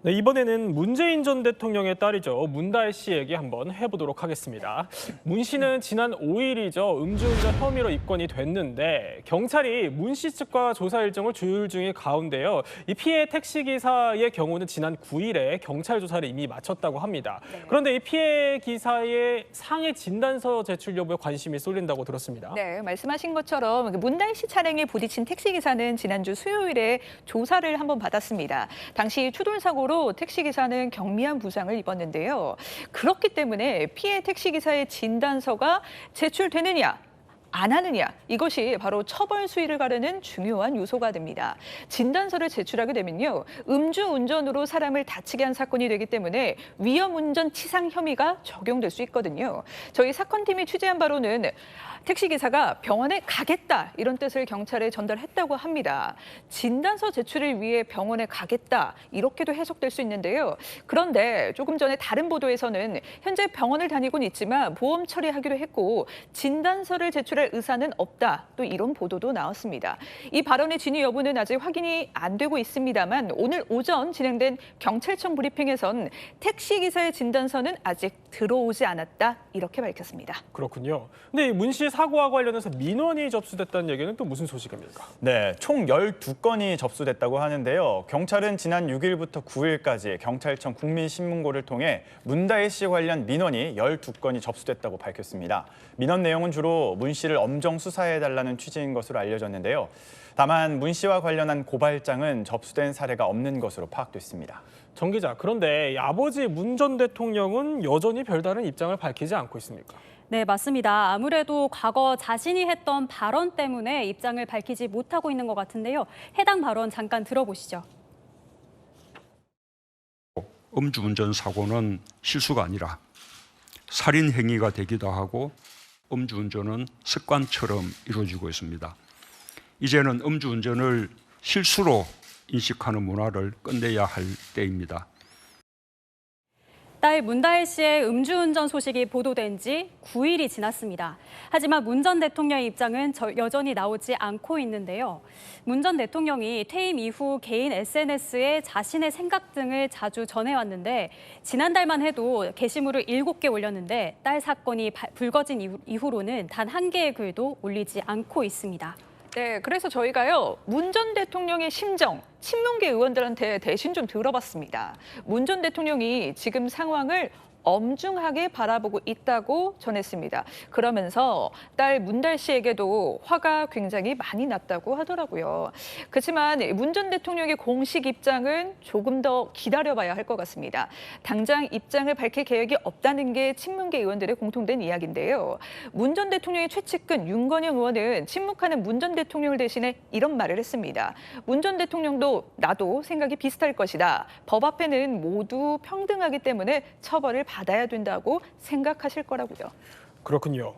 네, 이번에는 문재인 전 대통령의 딸이죠. 문다혜 씨 얘기 한번 해보도록 하겠습니다. 문 씨는 지난 5일이죠. 음주운전 혐의로 입건이 됐는데 경찰이 문 씨 측과 조사 일정을 조율 중인 가운데요. 이 피해 택시기사의 경우는 지난 9일에 경찰 조사를 이미 마쳤다고 합니다. 그런데 이 피해 기사의 상해 진단서 제출 여부에 관심이 쏠린다고 들었습니다. 네, 말씀하신 것처럼 문다혜 씨 차량에 부딪힌 택시기사는 지난주 수요일에 조사를 한번 받았습니다. 당시 추돌 사고로 택시기사는 경미한 부상을 입었는데요. 그렇기 때문에 피해 택시기사의 진단서가 제출되느냐, 안 하느냐, 이것이 바로 처벌 수위를 가르는 중요한 요소가 됩니다. 진단서를 제출하게 되면요, 음주운전으로 사람을 다치게 한 사건이 되기 때문에 위험운전 치상 혐의가 적용될 수 있거든요. 저희 사건팀이 취재한 바로는 택시기사가 병원에 가겠다 이런 뜻을 경찰에 전달했다고 합니다. 진단서 제출을 위해 병원에 가겠다 이렇게도 해석될 수 있는데요. 그런데 조금 전에 다른 보도에서는 현재 병원을 다니고는 있지만 보험 처리하기로 했고 진단서를 제출할 의사는 없다. 또 이런 보도도 나왔습니다. 이 발언의 진위 여부는 아직 확인이 안 되고 있습니다만 오늘 오전 진행된 경찰청 브리핑에선 택시기사의 진단서는 아직 들어오지 않았다 이렇게 밝혔습니다. 그렇군요. 근데 문 씨 사고와 관련해서 민원이 접수됐다는 얘기는 또 무슨 소식입니까? 네, 총 12건이 접수됐다고 하는데요. 경찰은 지난 6일부터 9일까지 경찰청 국민신문고를 통해 문다혜 씨 관련 민원이 12건이 접수됐다고 밝혔습니다. 민원 내용은 주로 문 씨를 엄정 수사해달라는 취지인 것으로 알려졌는데요. 다만 문 씨와 관련한 고발장은 접수된 사례가 없는 것으로 파악됐습니다. 정 기자, 그런데 아버지 문 전 대통령은 여전히 별다른 입장을 밝히지 않고 있습니까? 네, 맞습니다. 아무래도 과거 자신이 했던 발언 때문에 입장을 밝히지 못하고 있는 것 같은데요. 해당 발언 잠깐 들어보시죠. 음주운전 사고는 실수가 아니라 살인 행위가 되기도 하고 음주운전은 습관처럼 이루어지고 있습니다. 이제는 음주운전을 실수로 인식하는 문화를 끝내야 할 때입니다. 딸 문다혜 씨의 음주운전 소식이 보도된 지 9일이 지났습니다. 하지만 문 전 대통령의 입장은 여전히 나오지 않고 있는데요. 문 전 대통령이 퇴임 이후 개인 SNS에 자신의 생각 등을 자주 전해왔는데 지난달만 해도 게시물을 7개 올렸는데 딸 사건이 불거진 이후로는 단 한 개의 글도 올리지 않고 있습니다. 네, 그래서 저희가요, 문 전 대통령의 심정, 친문계 의원들한테 대신 좀 들어봤습니다. 문 전 대통령이 지금 상황을 엄중하게 바라보고 있다고 전했습니다. 그러면서 딸 문다혜 씨에게도 화가 굉장히 많이 났다고 하더라고요. 그렇지만 문 전 대통령의 공식 입장은 조금 더 기다려봐야 할 것 같습니다. 당장 입장을 밝힐 계획이 없다는 게 친문계 의원들의 공통된 이야기인데요. 문 전 대통령의 최측근 윤건영 의원은 침묵하는 문 전 대통령을 대신해 이런 말을 했습니다. 문 전 대통령도 나도 생각이 비슷할 것이다. 법 앞에는 모두 평등하기 때문에 처벌을 받아야 된다고 생각하실 거라고요. 그렇군요.